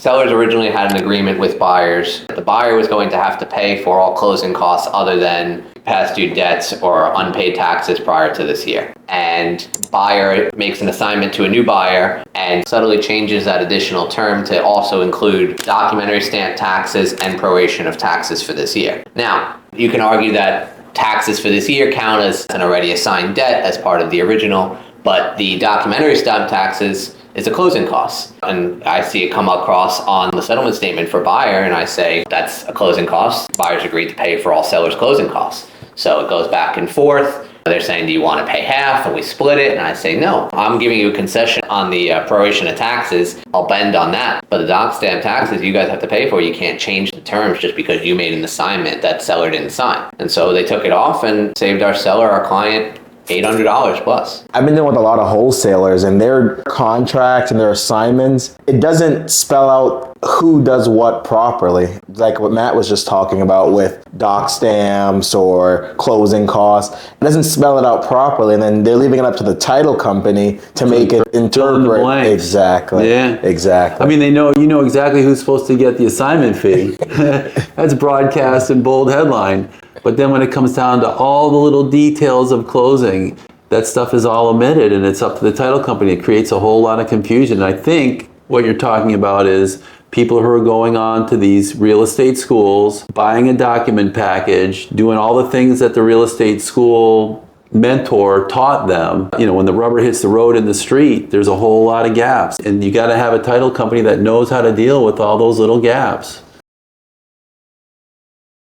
Sellers originally had an agreement with buyers. The buyer was going to have to pay for all closing costs other than past due debts or unpaid taxes prior to this year. And buyer makes an assignment to a new buyer and subtly changes that additional term to also include documentary stamp taxes and proration of taxes for this year. Now, you can argue that taxes for this year count as an already assigned debt as part of the original, but the documentary stamp taxes is a closing cost. And I see it come across on the settlement statement for buyer, and I say that's a closing cost. Buyers agreed to pay for all sellers' closing costs. So it goes back and forth. They're saying, do you want to pay half? And we split it. And I say, no, I'm giving you a concession on the proration of taxes. I'll bend on that. But the doc stamp taxes you guys have to pay for. You can't change the terms just because you made an assignment that seller didn't sign. And so they took it off and saved our seller, our client, $800 plus. I've been dealing with a lot of wholesalers, and their contracts and their assignments, it doesn't spell out who does what properly. Like what Matt was just talking about with doc stamps or closing costs. It doesn't spell it out properly, and then they're leaving it up to the title company to make it interpret. Exactly. Yeah. Exactly. I mean, you know exactly who's supposed to get the assignment fee. That's broadcast in bold headline. But then when it comes down to all the little details of closing, that stuff is all omitted, and it's up to the title company. It creates a whole lot of confusion. And I think what you're talking about is people who are going on to these real estate schools, buying a document package, doing all the things that the real estate school mentor taught them. You know, when the rubber hits the road in the street, there's a whole lot of gaps. And you got to have a title company that knows how to deal with all those little gaps.